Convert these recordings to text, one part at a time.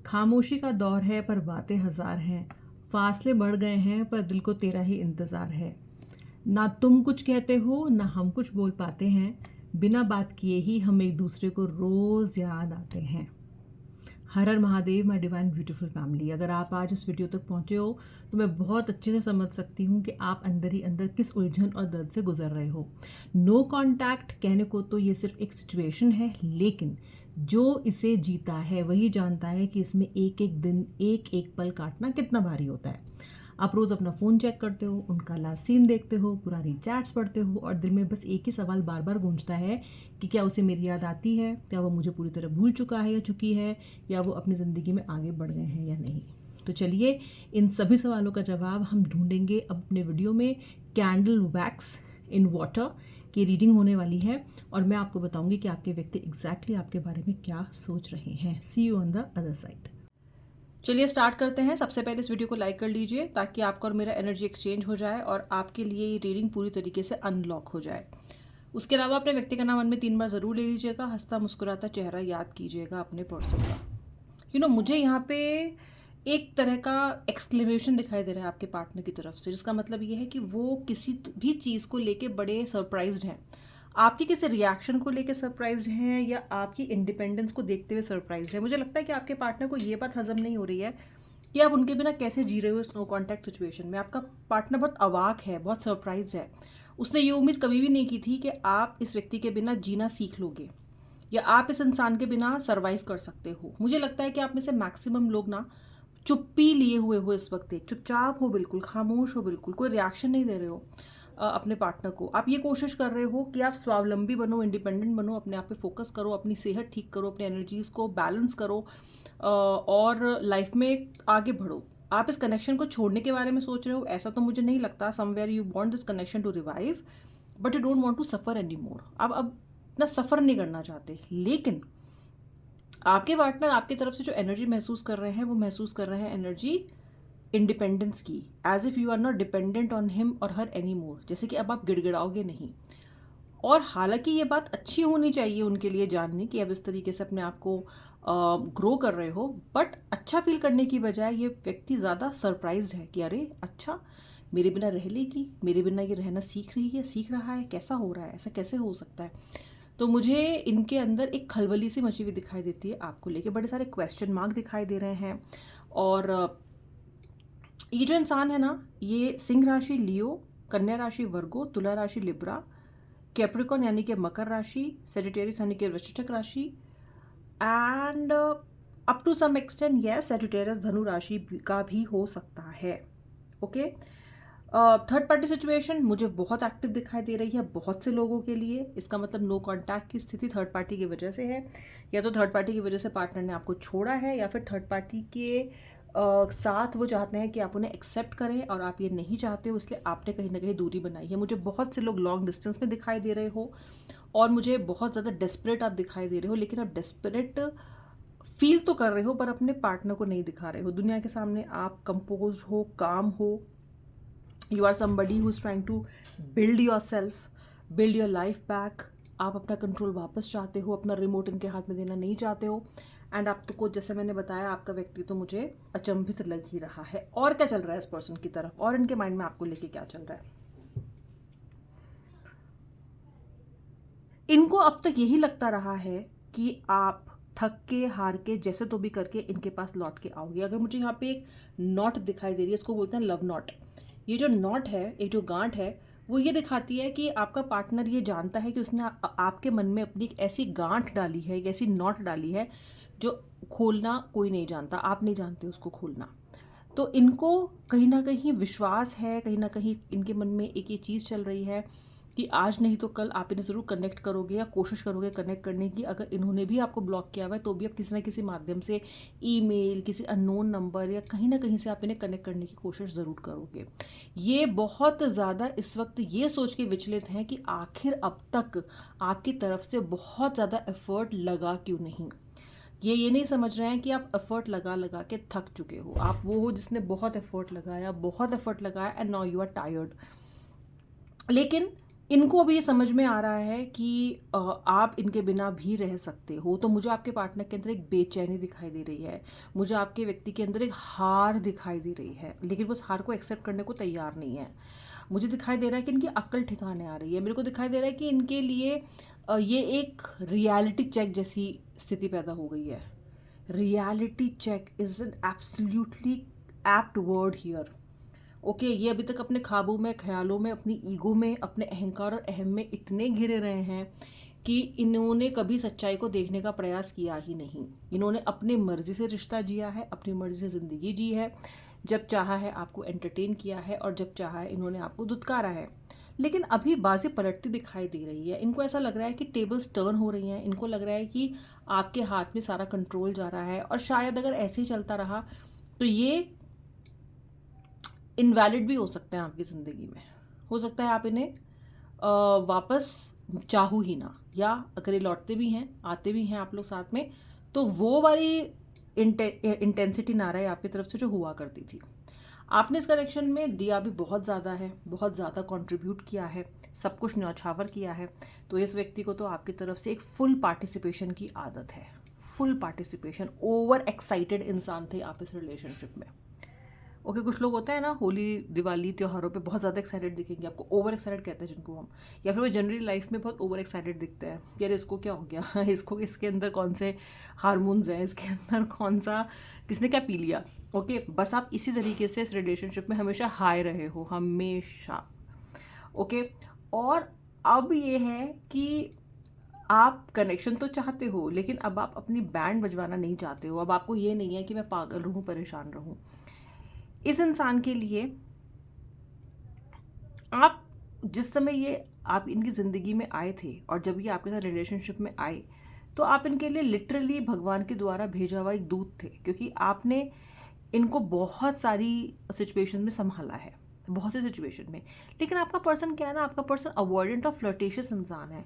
खामोशी का दौर है पर बातें हज़ार हैं, फासले बढ़ गए हैं पर दिल को तेरा ही इंतज़ार है। ना तुम कुछ कहते हो ना हम कुछ बोल पाते हैं, बिना बात किए ही हम एक दूसरे को रोज़ याद आते हैं। हर हर Mahadev my divine beautiful family, अगर आप आज इस वीडियो तक पहुंचे हो तो मैं बहुत अच्छे से समझ सकती हूँ कि आप अंदर ही अंदर किस उलझन और दर्द से गुजर रहे हो। नो कांटेक्ट कहने को तो ये सिर्फ एक सिचुएशन है, लेकिन जो इसे जीता है वही जानता है कि इसमें एक एक दिन एक एक पल काटना कितना भारी होता है। आप रोज़ अपना फ़ोन चेक करते हो, उनका लास्ट सीन देखते हो, पुरानी चैट्स पढ़ते हो और दिल में बस एक ही सवाल बार बार गूंजता है कि क्या उसे मेरी याद आती है, क्या वो मुझे पूरी तरह भूल चुका है या चुकी है, या वो अपनी ज़िंदगी में आगे बढ़ गए हैं या नहीं। तो चलिए इन सभी सवालों का जवाब हम ढूंढेंगे अपने वीडियो में। कैंडल वैक्स इन वाटर की रीडिंग होने वाली है और मैं आपको बताऊंगी कि आपके व्यक्ति एग्जैक्टली आपके बारे में क्या सोच रहे हैं। See you on the other side. चलिए स्टार्ट करते हैं। सबसे पहले इस वीडियो को लाइक कर लीजिए ताकि आपका और मेरा एनर्जी एक्सचेंज हो जाए और आपके लिए ये रीडिंग पूरी तरीके से अनलॉक हो जाए। उसके अलावा अपने व्यक्ति का नाम मन में 3 बार ज़रूर ले लीजिएगा। हंसता मुस्कुराता चेहरा याद कीजिएगा अपने पर्सन का। मुझे यहाँ पे एक तरह का एक्सक्लेमेशन दिखाई दे रहा है आपके पार्टनर की तरफ से, जिसका मतलब ये है कि वो किसी भी चीज़ को लेके बड़े सरप्राइज्ड हैं। आपकी किसी रिएक्शन को लेके सरप्राइज्ड हैं या आपकी इंडिपेंडेंस को देखते हुए सरप्राइज्ड है। मुझे लगता है कि आपके पार्टनर को ये बात हजम नहीं हो रही है कि आप उनके बिना कैसे जी रहे हो इस नो कॉन्टैक्ट सिचुएशन में। आपका पार्टनर बहुत अवाक है, बहुत सरप्राइज्ड है। उसने ये उम्मीद कभी भी नहीं की थी कि आप इस व्यक्ति के बिना जीना सीख लोगे या आप इस इंसान के बिना सरवाइव कर सकते हो। मुझे लगता है कि आप में से मैक्सिमम लोग ना चुप्पी लिए हुए हो इस वक्त, एक चुपचाप हो, बिल्कुल खामोश हो, बिल्कुल कोई रिएक्शन नहीं दे रहे हो अपने पार्टनर को। आप ये कोशिश कर रहे हो कि आप स्वावलंबी बनो, इंडिपेंडेंट बनो, अपने आप पे फोकस करो, अपनी सेहत ठीक करो, अपनी एनर्जीज को बैलेंस करो और लाइफ में आगे बढ़ो। आप इस कनेक्शन को छोड़ने के बारे में सोच रहे हो, ऐसा तो मुझे नहीं लगता। Somewhere you want this connection to revive but you don't want to suffer any more. आप अब ना सफ़र नहीं करना चाहते, लेकिन आपके पार्टनर आपकी तरफ से जो एनर्जी महसूस कर रहे हैं वो महसूस कर रहे हैं एनर्जी इंडिपेंडेंस की, as if you are not dependent on him or her any more. जैसे कि अब आप गिड़गिड़ाओगे नहीं। और हालांकि ये बात अच्छी होनी चाहिए उनके लिए जानने कि अब इस तरीके से अपने आप को ग्रो कर रहे हो, बट अच्छा फील करने की बजाय ये व्यक्ति ज़्यादा सरप्राइज्ड है कि अरे अच्छा, मेरे बिना रह लेगी, मेरे बिना ये रहना सीख रही है, सीख रहा है, कैसा हो रहा है, ऐसा कैसे हो सकता है। तो मुझे इनके अंदर एक खलबली सी मची हुई दिखाई देती है आपको लेके, बड़े सारे क्वेश्चन मार्क दिखाई दे रहे हैं। और ये जो इंसान है ना, ये सिंह राशि लियो, कन्या राशि वर्गो, तुला राशि लिब्रा, कैप्रिकॉन यानी कि मकर राशि, सेजिटेरियस यानी कि वृश्चिक राशि and up to some extent yes Sagittarius धनु राशि का भी हो सकता है। ओके, थर्ड पार्टी सिचुएशन मुझे बहुत एक्टिव दिखाई दे रही है बहुत से लोगों के लिए। इसका मतलब नो कॉन्टैक्ट की स्थिति थर्ड पार्टी की वजह से है, या तो थर्ड पार्टी की वजह से पार्टनर ने आपको छोड़ा है, या फिर थर्ड पार्टी के साथ वो चाहते हैं कि आप उन्हें एक्सेप्ट करें और आप ये नहीं चाहते हो, इसलिए आपने कहीं ना कहीं दूरी बनाई है। मुझे बहुत से लोग लॉन्ग डिस्टेंस में दिखाई दे रहे हो और मुझे बहुत ज़्यादा डेस्परेट आप दिखाई दे रहे हो, लेकिन आप डेस्परेट फील तो कर रहे हो पर अपने पार्टनर को नहीं दिखा रहे हो दुनिया के सामने। आप कंपोज हो, काम हो, you are somebody who is trying to build your self, build your life back. आप अपना कंट्रोल वापस चाहते हो, अपना रिमोट इनके हाथ में देना नहीं चाहते हो। एंड आप तो को जैसे मैंने बताया आपका व्यक्ति तो मुझे अचंभित लग ही रहा है। और क्या चल रहा है इस पर्सन की तरफ, और इनके माइंड में आपको लेके क्या चल रहा है। इनको अब तक यही लगता रहा है कि आप थक के हार के जैसे तो भी करके इनके पास लौट के आओगे। अगर मुझे यहाँ पे एक नॉट दिखाई दे रही है, इसको बोलते हैं लव नॉट। ये जो नॉट है, एक जो गांठ है, वो ये दिखाती है कि आपका पार्टनर ये जानता है कि उसने आपके मन में अपनी एक ऐसी गांठ डाली है, एक ऐसी नॉट डाली है जो खोलना कोई नहीं जानता, आप नहीं जानते उसको खोलना। तो इनको कहीं ना कहीं विश्वास है, कहीं ना कहीं इनके मन में एक ये चीज़ चल रही है कि आज नहीं तो कल आप इन्हें ज़रूर कनेक्ट करोगे या कोशिश करोगे कनेक्ट करने की। अगर इन्होंने भी आपको ब्लॉक किया हुआ है तो भी आप किसी ना किसी माध्यम से, ईमेल, किसी अननोन नंबर या कहीं ना कहीं से आप इन्हें कनेक्ट करने की कोशिश ज़रूर करोगे। ये बहुत ज़्यादा इस वक्त ये सोच के विचलित हैं कि आखिर अब तक आपकी तरफ से बहुत ज़्यादा एफर्ट लगा क्यों नहीं। ये नहीं समझ रहे हैं कि आप एफर्ट लगा लगा के थक चुके हो। आप वो हो जिसने बहुत एफर्ट लगाया and now you are tired. लेकिन इनको अभी ये समझ में आ रहा है कि आप इनके बिना भी रह सकते हो। तो मुझे आपके पार्टनर के अंदर एक बेचैनी दिखाई दे रही है, मुझे आपके व्यक्ति के अंदर एक हार दिखाई दे रही है, लेकिन वो उस हार को एक्सेप्ट करने को तैयार नहीं है। मुझे दिखाई दे रहा है कि इनकी अक्ल ठिकाने आ रही है। मेरे को दिखाई दे रहा है कि इनके लिए ये एक रियलिटी चेक जैसी स्थिति पैदा हो गई है। Reality check is an absolutely apt word here. Okay, ये अभी तक अपने ख्वाबों में, ख्यालों में, अपनी ईगो में, अपने अहंकार और अहम में इतने घिरे रहे हैं कि इन्होंने कभी सच्चाई को देखने का प्रयास किया ही नहीं। इन्होंने अपनी मर्जी से रिश्ता जिया है, अपनी मर्जी से ज़िंदगी जी है। जब चाहा है आपको एंटरटेन किया है और जब चाहा है इन्होंने आपको दुत्कारा है। लेकिन अभी बाजी पलटती दिखाई दे रही है। इनको ऐसा लग रहा है कि टेबल्स टर्न हो रही हैं। इनको लग रहा है कि आपके हाथ में सारा कंट्रोल जा रहा है, और शायद अगर ऐसे ही चलता रहा तो ये इनवैलिड भी हो सकते हैं आपकी ज़िंदगी में। हो सकता है आप इन्हें वापस चाहो ही ना, या अगर ये लौटते भी हैं, आते भी हैं आप लोग साथ में, तो वो वाली इंटेंसिटी ना रहे आपकी तरफ से जो हुआ करती थी। आपने इस कनेक्शन में दिया भी बहुत ज़्यादा है, बहुत ज़्यादा कंट्रीब्यूट किया है, सब कुछ न्यौछावर किया है। तो इस व्यक्ति को तो आपकी तरफ से एक फुल पार्टिसिपेशन की आदत है। फुल पार्टिसिपेशन, ओवर एक्साइटेड इंसान थे आप इस रिलेशनशिप में। ओके, कुछ लोग होते हैं ना, होली दिवाली त्योहारों पे बहुत ज़्यादा एक्साइटेड दिखेंगे आपको, ओवर एक्साइटेड कहते हैं जिनको हम, या फिर वो जनरली लाइफ में बहुत ओवर एक्साइटेड दिखते हैं कि यार इसको क्या हो गया इसको, इसके अंदर कौन से हार्मोन्स हैं, इसके अंदर कौन सा, किसने क्या पी लिया। ओके, बस आप इसी तरीके से इस रिलेशनशिप में हमेशा हाई रहे हो, हमेशा। ओके, और अब ये है कि आप कनेक्शन तो चाहते हो, लेकिन अब आप अपनी बैंड बजवाना नहीं चाहते हो। अब आपको ये नहीं है कि मैं पागल रहूँ, परेशान रहूँ। इस इंसान के लिए आप जिस समय ये आप इनकी ज़िंदगी में आए थे, और जब ये आपके साथ रिलेशनशिप में आए, तो आप इनके लिए लिटरली भगवान के द्वारा भेजा हुआ एक दूत थे, क्योंकि आपने इनको बहुत सारी सिचुएशन में संभाला है, बहुत सी सिचुएशन में। लेकिन आपका पर्सन क्या है ना, आपका पर्सन अवॉइडेंट और फ्लर्टेशियस इंसान है।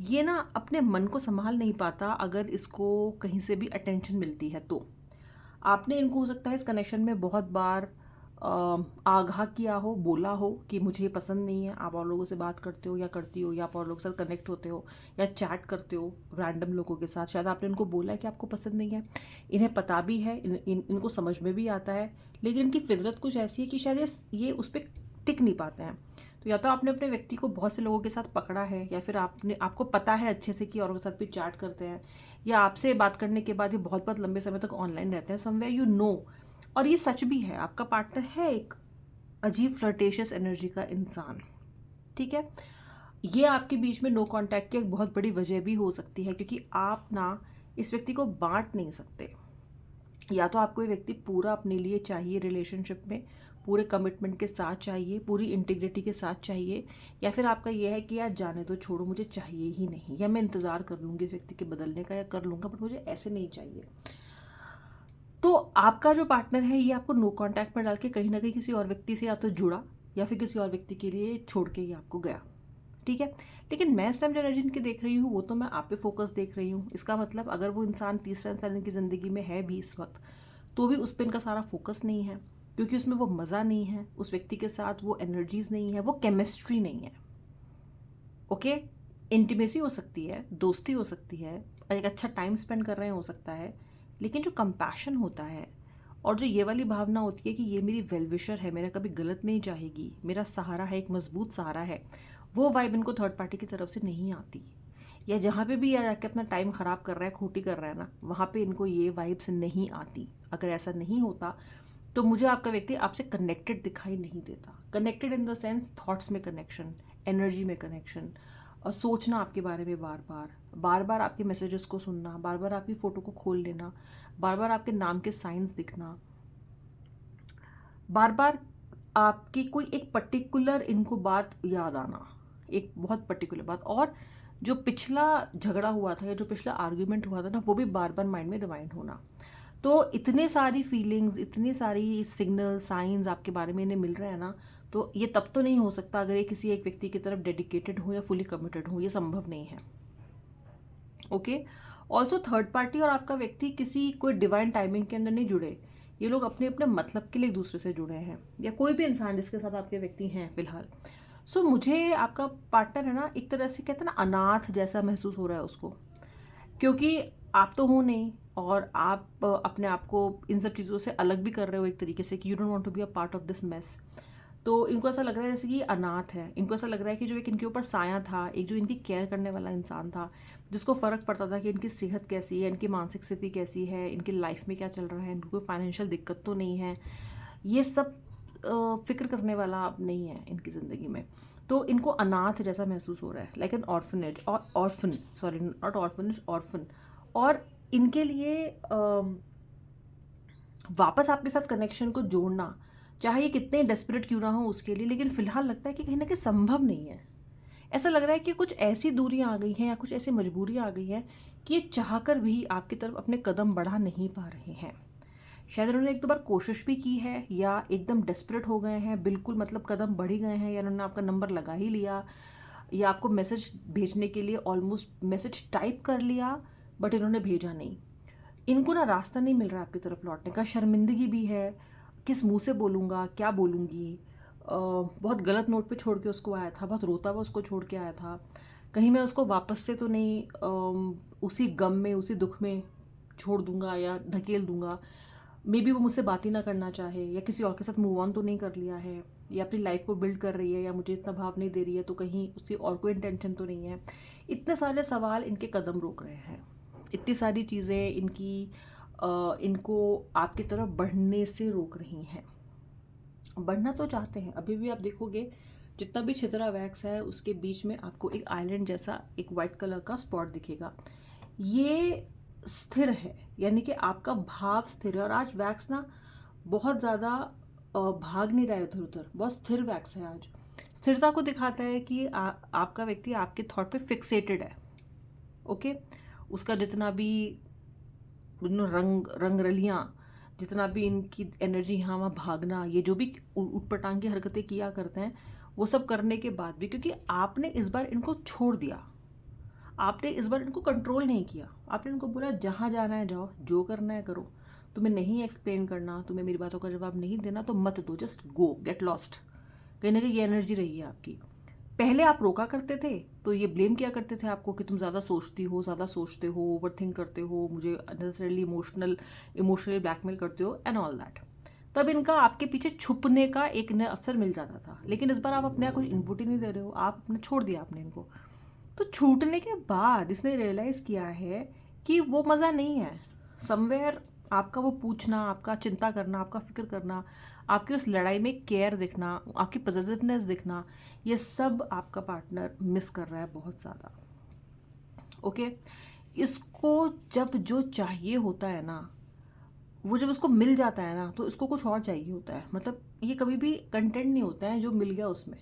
ये ना अपने मन को संभाल नहीं पाता अगर इसको कहीं से भी अटेंशन मिलती है तो। आपने इनको हो सकता है इस कनेक्शन में बहुत बार आगाह किया हो, बोला हो कि मुझे ये पसंद नहीं है। आप और लोगों से बात करते हो या करती हो, या आप और लोगों के साथ कनेक्ट होते हो या चैट करते हो रैंडम लोगों के साथ, शायद आपने इनको बोला है कि आपको पसंद नहीं है। इन्हें पता भी है, इनको समझ में भी आता है, लेकिन इनकी फितरत कुछ ऐसी है कि शायद ये उस पर टिक नहीं पाते हैं। तो या तो आपने अपने व्यक्ति को बहुत से लोगों के साथ पकड़ा है, या फिर आपको पता है अच्छे से कि औरों के साथ भी चैट करते हैं, या आपसे बात करने के बाद ये बहुत बहुत लंबे समय तक ऑनलाइन रहते हैं समवेयर यू नो। और ये सच भी है, आपका पार्टनर है एक अजीब फ्लर्टेशियस एनर्जी का इंसान। ठीक है, ये आपके बीच में नो कांटेक्ट की एक बहुत बड़ी वजह भी हो सकती है, क्योंकि आप ना इस व्यक्ति को बांट नहीं सकते। या तो आपको ये व्यक्ति पूरा अपने लिए चाहिए रिलेशनशिप में, पूरे कमिटमेंट के साथ चाहिए, पूरी इंटीग्रिटी के साथ चाहिए, या फिर आपका ये है कि यार जाने दो, छोड़ो, मुझे चाहिए ही नहीं, या मैं इंतज़ार कर लूँगी इस व्यक्ति के बदलने का, या कर लूँगा बट मुझे ऐसे नहीं चाहिए। तो आपका जो पार्टनर है ये आपको नो कांटेक्ट में डाल के कहीं ना कहीं किसी और व्यक्ति से या तो जुड़ा, या फिर किसी और व्यक्ति के लिए छोड़ के ये आपको गया। ठीक है, लेकिन मैं इस टाइम जो एनर्जी इनकी देख रही हूँ वो तो मैं आप पे फोकस देख रही हूँ। इसका मतलब अगर वो इंसान तीसरा इंसान इनकी ज़िंदगी में है भी इस वक्त, तो भी उस पर इनका सारा फोकस नहीं है, क्योंकि उसमें वो मज़ा नहीं है, उस व्यक्ति के साथ वो एनर्जीज नहीं है, वो केमिस्ट्री नहीं है। ओके, इंटीमेसी हो सकती है, दोस्ती हो सकती है, एक अच्छा टाइम स्पेंड कर रहे हैं हो सकता है, लेकिन जो कंपैशन होता है और जो ये वाली भावना होती है कि ये मेरी वेलविशर है, मेरा कभी गलत नहीं चाहेगी, मेरा सहारा है, एक मजबूत सहारा है, वो वाइब इनको थर्ड पार्टी की तरफ से नहीं आती। या जहाँ पे भी ये जाके अपना टाइम ख़राब कर रहा है, खोटी कर रहा है ना, वहाँ पे इनको ये वाइब्स नहीं आती। अगर ऐसा नहीं होता तो मुझे आपका व्यक्ति आपसे कनेक्टेड दिखाई नहीं देता। Connected in the sense thoughts में कनेक्शन, एनर्जी में कनेक्शन, और सोचना आपके बारे में बार बार, बार बार आपके मैसेजेस को सुनना, बार बार आपकी फ़ोटो को खोल लेना, बार बार आपके नाम के साइंस दिखना, बार बार आपकी कोई एक पर्टिकुलर इनको बात याद आना, एक बहुत पर्टिकुलर बात, और जो पिछला झगड़ा हुआ था या जो पिछला आर्ग्यूमेंट हुआ था ना, वो भी बार बार माइंड में रिमाइंड होना। तो इतने सारी फीलिंग्स, इतनी सारी सिग्नल साइंस आपके बारे में इन्हें मिल रहे हैं ना, तो ये तब तो नहीं हो सकता अगर ये किसी एक व्यक्ति की तरफ डेडिकेटेड हो या फुली कमिटेड हो, ये संभव नहीं है। ओके, ऑल्सो थर्ड पार्टी और आपका व्यक्ति किसी कोई डिवाइन टाइमिंग के अंदर नहीं जुड़े। ये लोग अपने अपने मतलब के लिए एक दूसरे से जुड़े हैं, या कोई भी इंसान जिसके साथ आपके व्यक्ति हैं फिलहाल, सो मुझे आपका पार्टनर है ना, एक तरह से कहते हैं ना, अनाथ जैसा महसूस हो रहा है उसको, क्योंकि आप तो हो नहीं, और आप अपने आप को इन सब चीज़ों से अलग भी कर रहे हो एक तरीके से, कि you don't want to be a part of this mess. तो इनको ऐसा लग रहा है जैसे कि ये अनाथ है। इनको ऐसा लग रहा है कि जो एक इनके ऊपर साया था, एक जो इनकी केयर करने वाला इंसान था, जिसको फ़र्क पड़ता था कि इनकी सेहत कैसी है, इनकी मानसिक स्थिति कैसी है, इनकी लाइफ में क्या चल रहा है, इनको कोई फाइनेंशियल दिक्कत तो नहीं है, ये सब फिक्र करने वाला अब नहीं है इनकी ज़िंदगी में। तो इनको अनाथ जैसा महसूस हो रहा है, लाइक एन ऑर्फनेज, और orphan, sorry not orphanage, orphan. और इनके लिए वापस आपके साथ कनेक्शन को जोड़ना, चाहे ये कितने डेस्परेट क्यों ना हो उसके लिए, लेकिन फिलहाल लगता है कि कहीं ना कहीं संभव नहीं है। ऐसा लग रहा है कि कुछ ऐसी दूरियां आ गई हैं या कुछ ऐसी मजबूरियां आ गई हैं कि ये चाहकर भी आपकी तरफ अपने कदम बढ़ा नहीं पा रहे हैं। शायद उन्होंने एक दो बार कोशिश भी की है, या एकदम डेस्परेट हो गए हैं, बिल्कुल मतलब कदम बढ़ ही गए हैं, या उन्होंने आपका नंबर लगा ही लिया, या आपको मैसेज भेजने के लिए ऑलमोस्ट मैसेज टाइप कर लिया, बट इन्होंने भेजा नहीं। इनको ना रास्ता नहीं मिल रहा आपकी तरफ लौटने का, शर्मिंदगी भी है, किस मुंह से बोलूँगा, क्या बोलूँगी। बहुत गलत नोट पे छोड़ के उसको आया था, बहुत रोता हुआ उसको छोड़ के आया था, कहीं मैं उसको वापस से तो नहीं उसी गम में, उसी दुख में छोड़ दूंगा या धकेल दूंगा। मे बी वो मुझसे बात ही ना करना चाहे, या किसी और के साथ मूव ऑन तो नहीं कर लिया है, या अपनी लाइफ को बिल्ड कर रही है, या मुझे इतना भाव नहीं दे रही है, तो कहीं उसकी और कोई इंटेंशन तो नहीं है। इतने सारे सवाल इनके कदम रोक रहे हैं, इतनी सारी चीज़ें इनको आपकी तरफ बढ़ने से रोक रही हैं। बढ़ना तो चाहते हैं, अभी भी आप देखोगे जितना भी छितरा वैक्स है उसके बीच में आपको एक आइलैंड जैसा एक वाइट कलर का स्पॉट दिखेगा। ये स्थिर है, यानी कि आपका भाव स्थिर है। और आज वैक्स ना बहुत ज़्यादा भाग नहीं रहा है इधर उधर, बहुत स्थिर वैक्स है आज। स्थिरता को दिखाता है कि आपका व्यक्ति आपके थॉट पे फिक्सेटेड है। ओके, उसका जितना भी रंगरलियाँ, जितना भी इनकी एनर्जी यहाँ वहाँ भागना, ये जो भी उटपटांग की हरकतें किया करते हैं, वो सब करने के बाद भी, क्योंकि आपने इस बार इनको छोड़ दिया, आपने इस बार इनको कंट्रोल नहीं किया, आपने इनको बोला जहाँ जाना है जाओ, जो करना है करो, तुम्हें नहीं एक्सप्लेन करना, तुम्हें मेरी बातों का जवाब नहीं देना तो मत दो, जस्ट गो, गेट लॉस्ट। कहीं ना कहीं ये एनर्जी रही है आपकी। पहले आप रोका करते थे तो ये ब्लेम किया करते थे आपको कि तुम ज़्यादा सोचती हो, ज़्यादा सोचते हो, ओवर थिंक करते हो, मुझे अननेसेसरीली इमोशनली ब्लैकमेल करते हो एंड ऑल दैट। तब इनका आपके पीछे छुपने का एक नया अवसर मिल जाता था, लेकिन इस बार आप अपने यहाँ कुछ इनपुट ही नहीं दे रहे हो, आप अपने छोड़ दिया आपने इनको। तो छूटने के बाद इसने रियलाइज़ किया है कि वो मज़ा नहीं है। समवेयर आपका वो पूछना, आपका चिंता करना, आपका फिक्र करना, आपकी उस लड़ाई में केयर दिखना, आपकी पॉजिटिवनेस दिखना, ये सब आपका पार्टनर मिस कर रहा है बहुत ज़्यादा। ओके, इसको जब जो चाहिए होता है ना, वो जब उसको मिल जाता है ना, तो इसको कुछ और चाहिए होता है। मतलब ये कभी भी कंटेंट नहीं होता है जो मिल गया उसमें।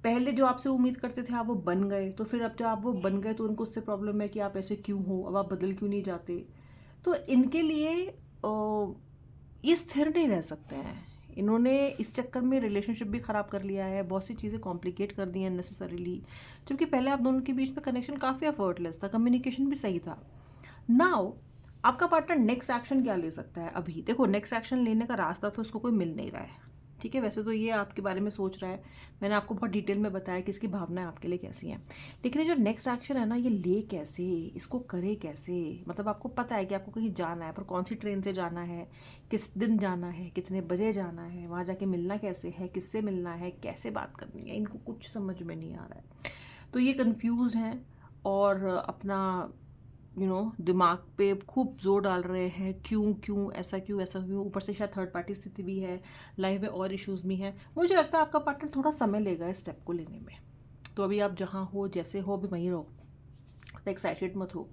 पहले जो आपसे उम्मीद करते थे आप वो बन गए, तो फिर अब जब आप वो बन गए तो उनको उससे प्रॉब्लम है कि आप ऐसे क्यों हो, अब आप बदल क्यों नहीं जाते। तो इनके लिए ये स्थिर नहीं रह सकते हैं। इन्होंने इस चक्कर में रिलेशनशिप भी ख़राब कर लिया है, बहुत सी चीज़ें कॉम्प्लिकेट कर दी हैं नेसेसरीली, जबकि पहले आप दोनों के बीच में कनेक्शन काफ़ी एफर्टलेस था, कम्युनिकेशन भी सही था। नाउ आपका पार्टनर नेक्स्ट एक्शन क्या ले सकता है? अभी देखो, नेक्स्ट एक्शन लेने का रास्ता तो इसको कोई मिल नहीं रहा है, ठीक है। वैसे तो ये आपके बारे में सोच रहा है, मैंने आपको बहुत डिटेल में बताया कि इसकी भावनाएं आपके लिए कैसी हैं, लेकिन ये जो नेक्स्ट एक्शन है ना, ये ले कैसे, इसको करे कैसे। मतलब आपको पता है कि आपको कहीं जाना है, पर कौन सी ट्रेन से जाना है, किस दिन जाना है, कितने बजे जाना है, वहाँ जाके मिलना कैसे है, किससे मिलना है, कैसे बात करनी है, इनको कुछ समझ में नहीं आ रहा है। तो ये कन्फ्यूज़ हैं, और अपना दिमाग पे खूब जोर डाल रहे हैं, क्यों क्यों ऐसा, क्यों ऐसा, क्यों। ऊपर से शायद थर्ड पार्टी स्थिति भी है, लाइफ में और इश्यूज़ भी हैं। मुझे लगता है आपका पार्टनर थोड़ा समय लेगा इस स्टेप को लेने में। तो अभी आप जहाँ हो, जैसे हो, अभी वहीं रहो, तो एक्साइटेड मत हो।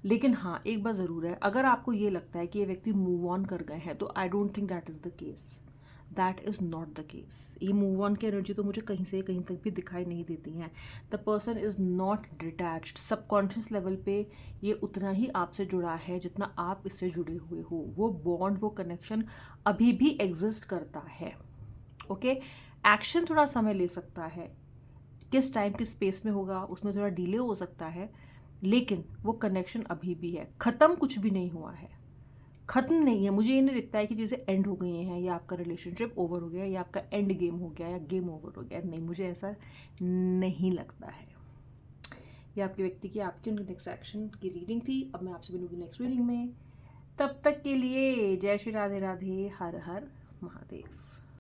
लेकिन हाँ, एक बात ज़रूर है, अगर आपको ये लगता है कि ये व्यक्ति मूव ऑन कर गए हैं, तो I don't think that is the case, that is not the case. ये मूव ऑन की एनर्जी तो मुझे कहीं से कहीं तक भी दिखाई नहीं देती हैं। The person is not detached. Subconscious level पे ये उतना ही आपसे जुड़ा है जितना आप इससे जुड़े हुए हो। वो बॉन्ड, वो कनेक्शन अभी भी एग्जिस्ट करता है। ओके, एक्शन थोड़ा समय ले सकता है, किस टाइम किस स्पेस में होगा उसमें थोड़ा डिले हो सकता है, लेकिन वो कनेक्शन अभी भी है, ख़त्म कुछ भी नहीं हुआ है। ख़त्म नहीं है। मुझे ये नहीं दिखता है कि जैसे एंड हो गई हैं या आपका रिलेशनशिप ओवर हो गया या आपका एंड गेम हो गया या गेम ओवर हो गया। नहीं, मुझे ऐसा नहीं लगता है। ये आपके व्यक्ति की आपकी उनकी नेक्स्ट एक्शन की रीडिंग थी। अब मैं आपसे मिलूंगी नेक्स्ट रीडिंग में। तब तक के लिए जय श्री राधे राधे, हर हर महादेव।